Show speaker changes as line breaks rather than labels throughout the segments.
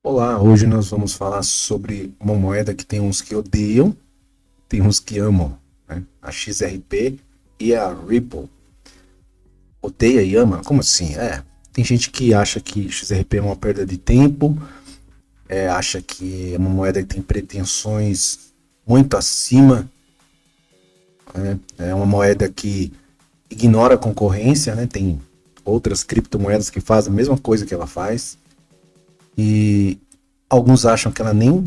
Olá, hoje nós vamos falar sobre uma moeda que tem uns que odeiam, tem uns que amam, né? A XRP e a Ripple. Odeia e ama? Como assim? Tem gente que acha que XRP é uma perda de tempo, acha que é uma moeda que tem pretensões muito acima, né? É uma moeda que ignora a concorrência, né? Tem outras criptomoedas que fazem a mesma coisa que ela faz. E alguns acham que ela nem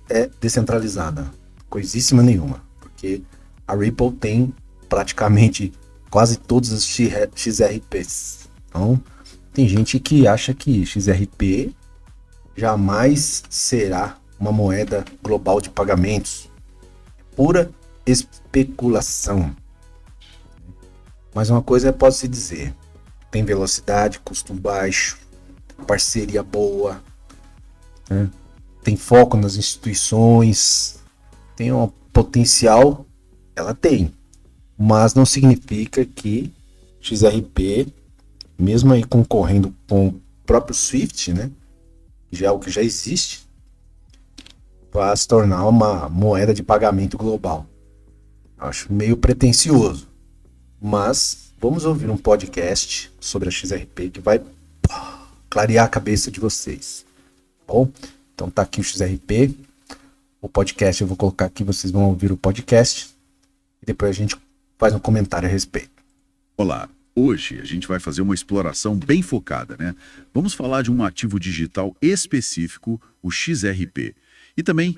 é descentralizada, coisíssima nenhuma, porque a Ripple tem praticamente quase todos os XRPs. Então, tem gente que acha que XRP jamais será uma moeda global de pagamentos. Pura especulação. Mas uma coisa pode se dizer: tem velocidade, custo baixo, parceria boa, né? Tem foco nas instituições, tem um potencial, ela tem, mas não significa que XRP, mesmo aí concorrendo com o próprio Swift, né, já é algo que já existe, vai se tornar uma moeda de pagamento global. Acho meio pretensioso, mas vamos ouvir um podcast sobre a XRP que vai clarear a cabeça de vocês. Bom, então tá aqui o XRP, o podcast eu vou colocar aqui, vocês vão ouvir o podcast e depois a gente faz um comentário a respeito.
Olá, hoje a gente vai fazer uma exploração bem focada, né? Vamos falar de um ativo digital específico, o XRP, e também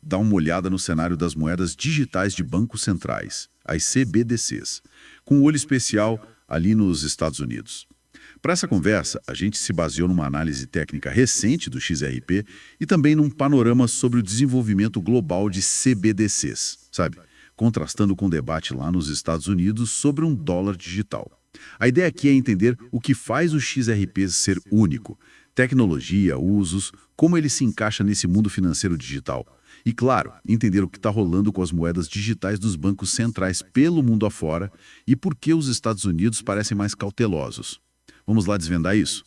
dar uma olhada no cenário das moedas digitais de bancos centrais, as CBDCs, com um olho especial ali nos Estados Unidos. Para essa conversa, a gente se baseou numa análise técnica recente do XRP e também num panorama sobre o desenvolvimento global de CBDCs, sabe? Contrastando com o debate lá nos Estados Unidos sobre um dólar digital. A ideia aqui é entender o que faz o XRP ser único, tecnologia, usos, como ele se encaixa nesse mundo financeiro digital. E, claro, entender o que está rolando com as moedas digitais dos bancos centrais pelo mundo afora e por que os Estados Unidos parecem mais cautelosos. Vamos lá desvendar isso?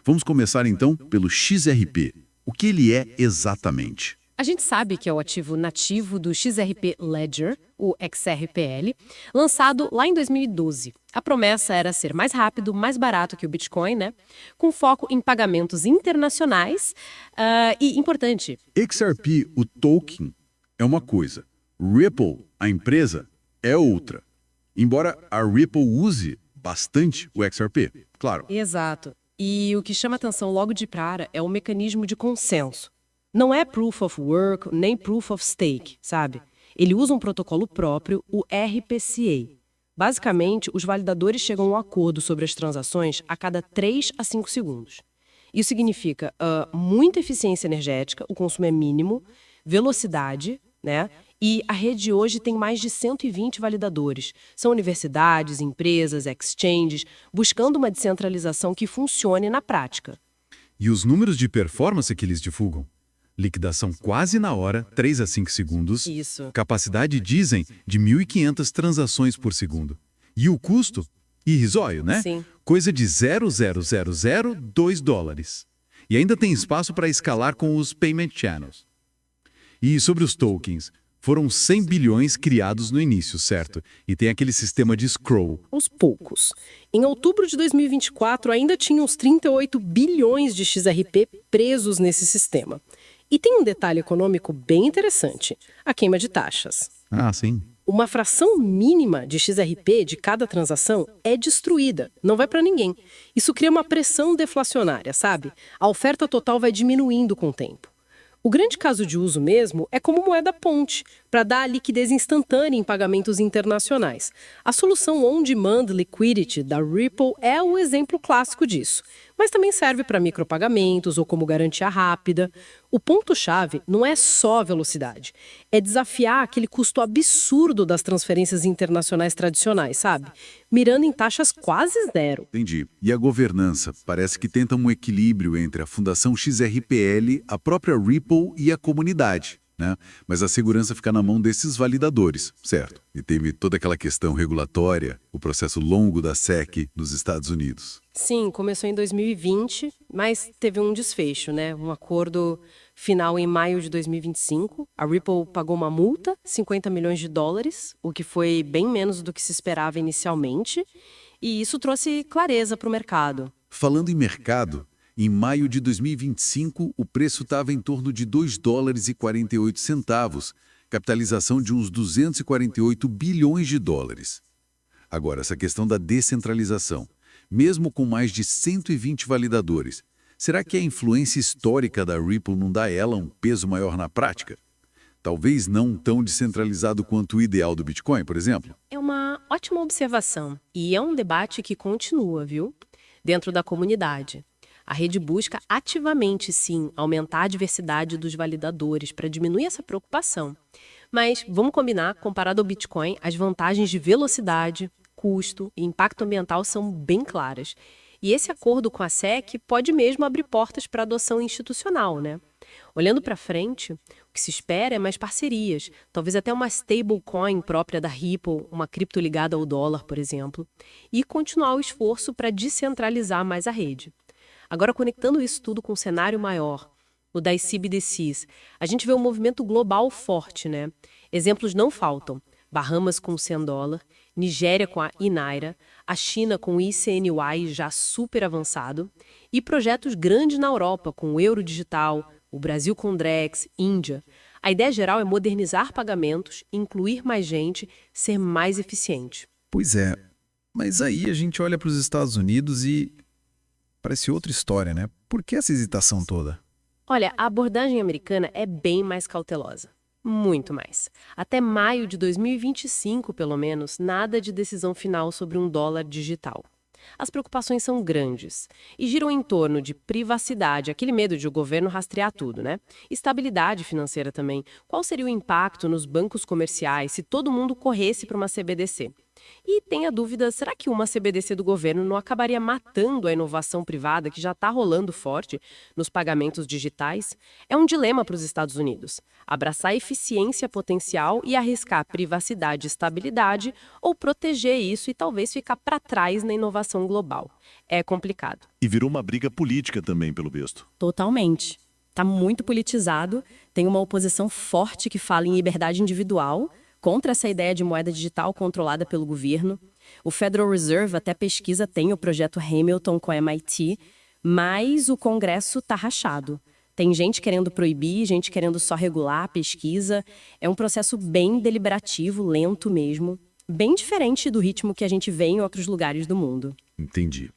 Vamos começar então pelo XRP. O que ele é exatamente?
A gente sabe que é o ativo nativo do XRP Ledger, o XRPL, lançado lá em 2012. A promessa era ser mais rápido, mais barato que o Bitcoin, né? Com foco em pagamentos internacionais e, importante,
XRP, o token, é uma coisa. Ripple, a empresa, é outra. Embora a Ripple use bastante o XRP, claro.
exato. E o que chama atenção logo de cara é o mecanismo de consenso. Não é Proof of Work nem Proof of Stake, sabe? Ele usa um protocolo próprio, o RPCA. Basicamente, os validadores chegam a um acordo sobre as transações a cada 3 a 5 segundos. Isso significa muita eficiência energética, o consumo é mínimo, velocidade, né? E a rede hoje tem mais de 120 validadores. São universidades, empresas, exchanges, buscando uma descentralização que funcione na prática.
E os números de performance que eles divulgam? Liquidação quase na hora, 3 a 5 segundos.
Isso.
Capacidade, dizem, de 1.500 transações por segundo. E o custo? Irrisório, né?
Sim.
Coisa de 0,0002 dólares. E ainda tem espaço para escalar com os payment channels. E sobre os tokens, foram 100 bilhões criados no início, certo? E tem aquele sistema de scroll.
Aos poucos. Em outubro de 2024, ainda tinha uns 38 bilhões de XRP presos nesse sistema. E tem um detalhe econômico bem interessante: a queima de taxas.
Ah, sim.
Uma fração mínima de XRP de cada transação é destruída, não vai para ninguém. Isso cria uma pressão deflacionária, sabe? A oferta total vai diminuindo com o tempo. O grande caso de uso mesmo é como moeda ponte, para dar liquidez instantânea em pagamentos internacionais. A solução On-Demand Liquidity da Ripple é o exemplo clássico disso, mas também serve para micropagamentos ou como garantia rápida. O ponto-chave não é só a velocidade, é desafiar aquele custo absurdo das transferências internacionais tradicionais, sabe? Mirando em taxas quase zero.
Entendi. E a governança? Parece que tenta um equilíbrio entre a Fundação XRPL, a própria Ripple e a comunidade. né? Mas a segurança fica na mão desses validadores, certo? E teve toda aquela questão regulatória, o processo longo da SEC nos Estados Unidos.
Sim, começou em 2020, mas teve um desfecho, né? Um acordo final em maio de 2025. A Ripple pagou uma multa, 50 milhões de dólares, o que foi bem menos do que se esperava inicialmente, e isso trouxe clareza para o mercado.
Falando em mercado, em maio de 2025, o preço estava em torno de 2 dólares e 48 centavos, capitalização de uns 248 bilhões de dólares. Agora, essa questão da descentralização, mesmo com mais de 120 validadores, será que a influência histórica da Ripple não dá a ela um peso maior na prática? Talvez não tão descentralizado quanto o ideal do Bitcoin, por exemplo?
É uma ótima observação, e é um debate que continua, viu? Dentro da comunidade. A rede busca ativamente, sim, aumentar a diversidade dos validadores para diminuir essa preocupação. Mas vamos combinar, comparado ao Bitcoin, as vantagens de velocidade, custo e impacto ambiental são bem claras. E esse acordo com a SEC pode mesmo abrir portas para adoção institucional, né? Olhando para frente, o que se espera é mais parcerias, talvez até uma stablecoin própria da Ripple, uma cripto ligada ao dólar, por exemplo, e continuar o esforço para descentralizar mais a rede. Agora, conectando isso tudo com um cenário maior, o das CBDCs, a gente vê um movimento global forte, né? Exemplos não faltam. Bahamas com o $100, Nigéria com a iNaira, a China com o ICNY já super avançado, e projetos grandes na Europa com o euro digital, o Brasil com Drex, Índia. A ideia geral é modernizar pagamentos, incluir mais gente, ser mais eficiente.
Pois é, mas aí a gente olha para os Estados Unidos e parece outra história, né? Por que essa hesitação toda?
Olha, a abordagem americana é bem mais cautelosa. Muito mais. Até maio de 2025, pelo menos, nada de decisão final sobre um dólar digital. As preocupações são grandes e giram em torno de privacidade, aquele medo de o governo rastrear tudo, né? Estabilidade financeira também. Qual seria o impacto nos bancos comerciais se todo mundo corresse para uma CBDC? E tem a dúvida, será que uma CBDC do governo não acabaria matando a inovação privada que já está rolando forte nos pagamentos digitais? É um dilema para os Estados Unidos. Abraçar eficiência potencial e arriscar privacidade e estabilidade ou proteger isso e talvez ficar para trás na inovação global. É complicado.
E virou uma briga política também, pelo visto.
Totalmente. Está muito politizado, tem uma oposição forte que fala em liberdade individual, contra essa ideia de moeda digital controlada pelo governo. O Federal Reserve até pesquisa tem o projeto Hamilton com a MIT, mas o Congresso está rachado. Tem gente querendo proibir, gente querendo só regular a pesquisa. É um processo bem deliberativo, lento mesmo, bem diferente do ritmo que a gente vê em outros lugares do mundo.
Entendi.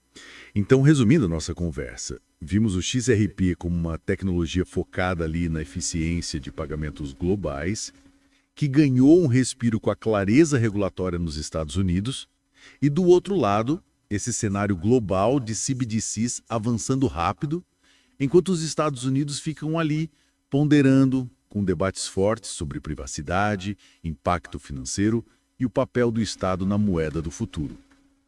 Então, resumindo a nossa conversa, vimos o XRP como uma tecnologia focada ali na eficiência de pagamentos globais, que ganhou um respiro com a clareza regulatória nos Estados Unidos, e do outro lado, esse cenário global de CBDCs avançando rápido, enquanto os Estados Unidos ficam ali ponderando, com debates fortes sobre privacidade, impacto financeiro e o papel do Estado na moeda do futuro.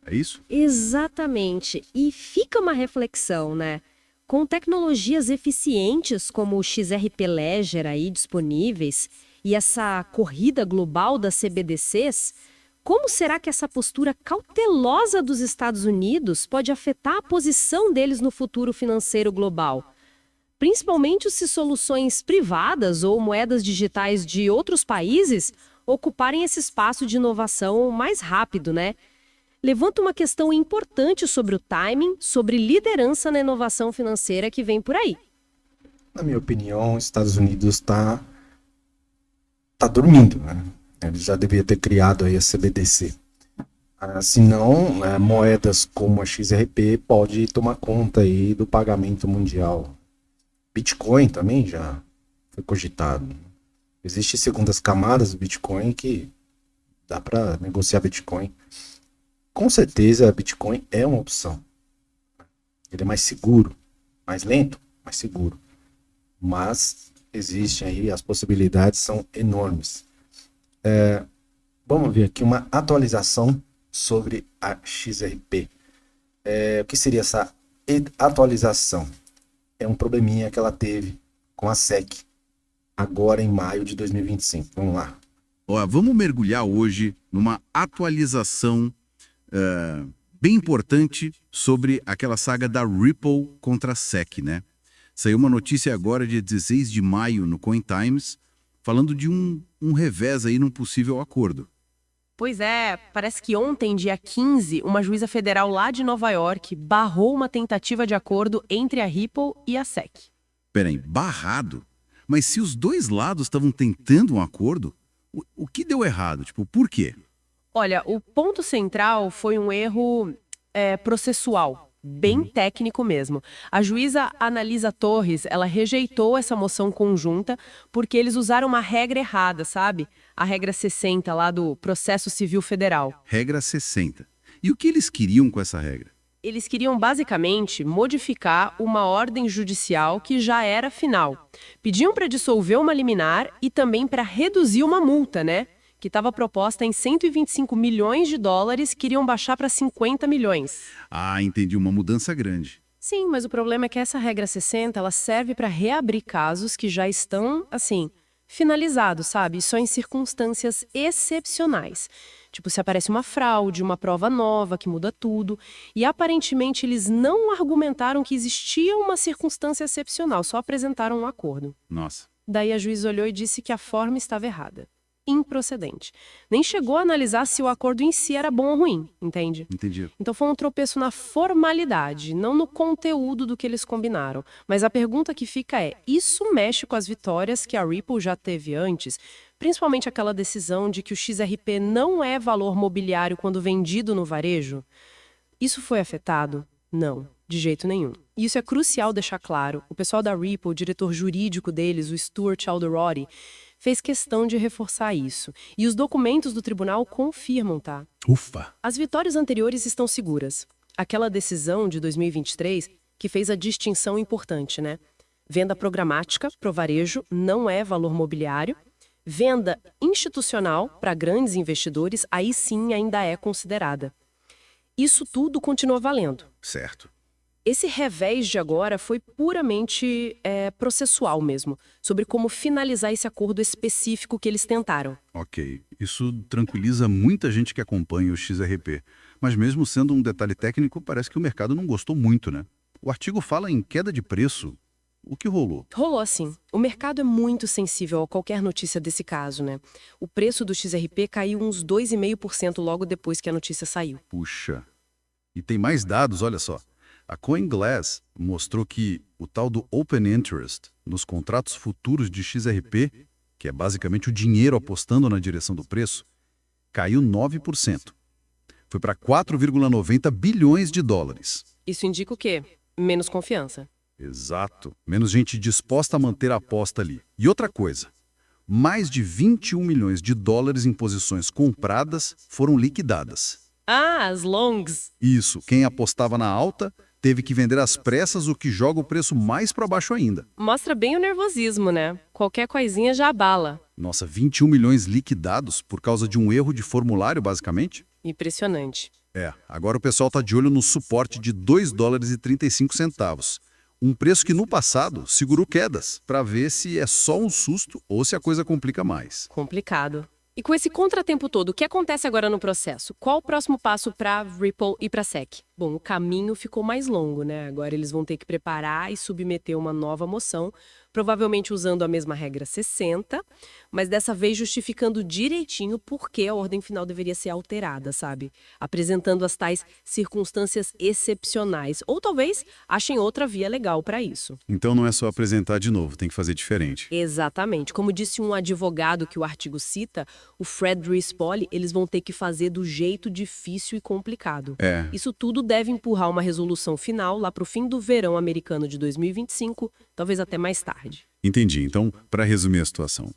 É isso?
Exatamente. E fica uma reflexão, né? Com tecnologias eficientes como o XRP Ledger aí disponíveis e essa corrida global das CBDCs, como será que essa postura cautelosa dos Estados Unidos pode afetar a posição deles no futuro financeiro global? Principalmente se soluções privadas ou moedas digitais de outros países ocuparem esse espaço de inovação mais rápido, né? Levanta uma questão importante sobre o timing, sobre liderança na inovação financeira que vem por aí.
Na minha opinião, os Estados Unidos está dormindo, né? Ele já devia ter criado aí a CBDC. Senão, moedas como a XRP pode tomar conta aí do pagamento mundial. Bitcoin também já foi cogitado. Existem segundas camadas do Bitcoin que dá para negociar Bitcoin. Com certeza, Bitcoin é uma opção. Ele é mais seguro, mais lento, mais seguro. Mas existem aí, as possibilidades são enormes. Vamos ver aqui uma atualização sobre a XRP. O que seria essa atualização? É um probleminha que ela teve com a SEC. agora em maio de 2025. Vamos lá.
Ó, vamos mergulhar hoje numa atualização bem importante sobre aquela saga da Ripple contra a SEC, né? Saiu uma notícia agora, dia 16 de maio, no CoinTimes, falando de um revés aí num possível acordo.
Pois é, parece que ontem, dia 15, uma juíza federal lá de Nova York barrou uma tentativa de acordo entre a Ripple e a SEC.
Peraí, barrado? Mas se os dois lados estavam tentando um acordo, o que deu errado? Tipo, por quê?
Olha, o ponto central foi um erro processual, bem técnico mesmo. A juíza Analisa Torres, ela rejeitou essa moção conjunta porque eles usaram uma regra errada, sabe? A regra 60 lá do Processo Civil Federal.
Regra 60. E o que eles queriam com essa regra?
Eles queriam basicamente modificar uma ordem judicial que já era final. Pediam para dissolver uma liminar e também para reduzir uma multa, né? Que estava proposta em 125 milhões de dólares, queriam baixar para 50 milhões.
Ah, entendi, uma mudança grande.
Sim, mas o problema é que essa regra 60, ela serve para reabrir casos que já estão, assim, finalizados, sabe? Só em circunstâncias excepcionais. Tipo, se aparece uma fraude, uma prova nova que muda tudo. E aparentemente eles não argumentaram que existia uma circunstância excepcional, só apresentaram um acordo.
Nossa.
Daí a juíza olhou e disse que a forma estava errada. Improcedente. Nem chegou a analisar se o acordo em si era bom ou ruim, entende?
Entendi.
Então foi um tropeço na formalidade, não no conteúdo do que eles combinaram. Mas a pergunta que fica é, isso mexe com as vitórias que a Ripple já teve antes? Principalmente aquela decisão de que o XRP não é valor mobiliário quando vendido no varejo? Isso foi afetado? Não, de jeito nenhum. E isso é crucial deixar claro. O pessoal da Ripple, o diretor jurídico deles, o Stuart Alderoty, fez questão de reforçar isso. E os documentos do tribunal confirmam, tá?
Ufa!
As vitórias anteriores estão seguras. Aquela decisão de 2023 que fez a distinção importante, né? Venda programática pro varejo não é valor mobiliário. Venda institucional para grandes investidores, aí sim ainda é considerada. Isso tudo continua valendo.
Certo.
Esse revés de agora foi puramente processual mesmo, sobre como finalizar esse acordo específico que eles tentaram.
Ok. Isso tranquiliza muita gente que acompanha o XRP. Mas mesmo sendo um detalhe técnico, parece que o mercado não gostou muito, né? O artigo fala em queda de preço. O que rolou?
Rolou sim. O mercado é muito sensível a qualquer notícia desse caso, né? O preço do XRP caiu uns 2,5% logo depois que a notícia saiu.
Puxa. E tem mais dados, olha só. A CoinGlass mostrou que o tal do Open Interest nos contratos futuros de XRP, que é basicamente o dinheiro apostando na direção do preço, caiu 9%. Foi para 4,90 bilhões de dólares.
Isso indica o quê? Menos confiança.
Exato. Menos gente disposta a manter a aposta ali. E outra coisa, mais de 21 milhões de dólares em posições compradas foram liquidadas.
Ah, as longs!
Isso, quem apostava na alta teve que vender às pressas, o que joga o preço mais para baixo ainda.
Mostra bem o nervosismo, né? Qualquer coisinha já abala.
Nossa, 21 milhões liquidados por causa de um erro de formulário, basicamente?
Impressionante.
Agora o pessoal está de olho no suporte de 2 dólares e 35 centavos. Um preço que no passado segurou quedas, para ver se é só um susto ou se a coisa complica mais.
Complicado. E com esse contratempo todo, o que acontece agora no processo? Qual o próximo passo para Ripple e para SEC? Bom, o caminho ficou mais longo, né? Agora eles vão ter que preparar e submeter uma nova moção, provavelmente usando a mesma regra 60, mas dessa vez justificando direitinho por que a ordem final deveria ser alterada, sabe? Apresentando as tais circunstâncias excepcionais. Ou talvez achem outra via legal para isso.
Então não é só apresentar de novo, tem que fazer diferente.
Exatamente. Como disse um advogado que o artigo cita, o Fred Rispoli, eles vão ter que fazer do jeito difícil e complicado. Isso tudo deve empurrar uma resolução final lá para o fim do verão americano de 2025, talvez até mais tarde.
Entendi. Então, para resumir a situação,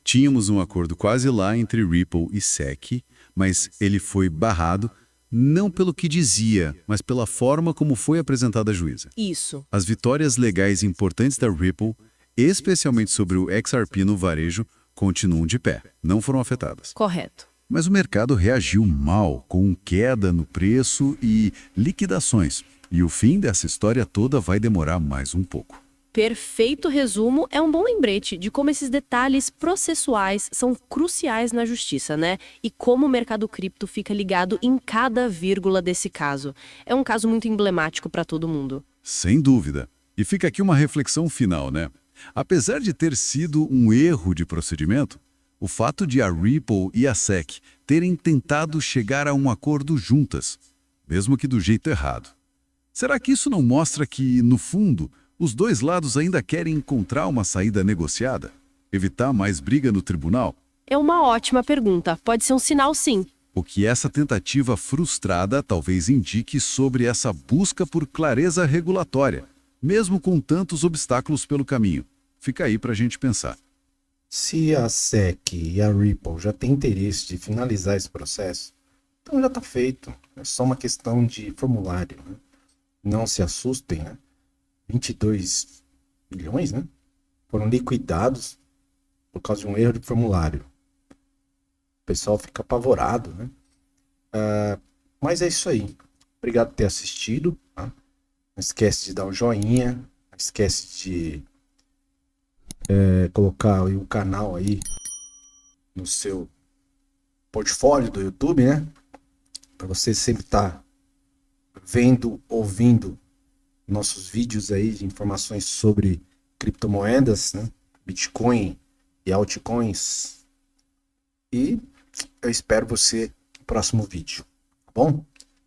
tínhamos um acordo quase lá entre Ripple e SEC, mas ele foi barrado não pelo que dizia, mas pela forma como foi apresentada a juíza.
Isso.
As vitórias legais importantes da Ripple, especialmente sobre o XRP no varejo, continuam de pé, não foram afetadas.
Correto.
Mas o mercado reagiu mal, com queda no preço e liquidações. E o fim dessa história toda vai demorar mais um pouco.
Perfeito resumo é um bom lembrete de como esses detalhes processuais são cruciais na justiça, né? E como o mercado cripto fica ligado em cada vírgula desse caso. É um caso muito emblemático para todo mundo.
Sem dúvida. E fica aqui uma reflexão final, né? Apesar de ter sido um erro de procedimento, o fato de a Ripple e a SEC terem tentado chegar a um acordo juntas, mesmo que do jeito errado. Será que isso não mostra que, no fundo, os dois lados ainda querem encontrar uma saída negociada? Evitar mais briga no tribunal?
É uma ótima pergunta. Pode ser um sinal, sim.
O que essa tentativa frustrada talvez indique sobre essa busca por clareza regulatória, mesmo com tantos obstáculos pelo caminho. Fica aí para a gente pensar.
Se a SEC e a Ripple já têm interesse de finalizar esse processo, então já está feito. É só uma questão de formulário, né? Não se assustem, né? 22 milhões, né? Foram liquidados por causa de um erro de formulário. O pessoal fica apavorado, né? Mas é isso aí. Obrigado por ter assistido. Tá? Não esquece de dar o joinha. Não esquece de colocar aí o canal aí no seu portfólio do YouTube, né? Para você sempre estar vendo, ouvindo nossos vídeos aí de informações sobre criptomoedas, né? Bitcoin e altcoins. E eu espero você no próximo vídeo, tá bom?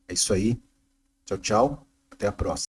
É isso aí. Tchau, tchau. Até a próxima.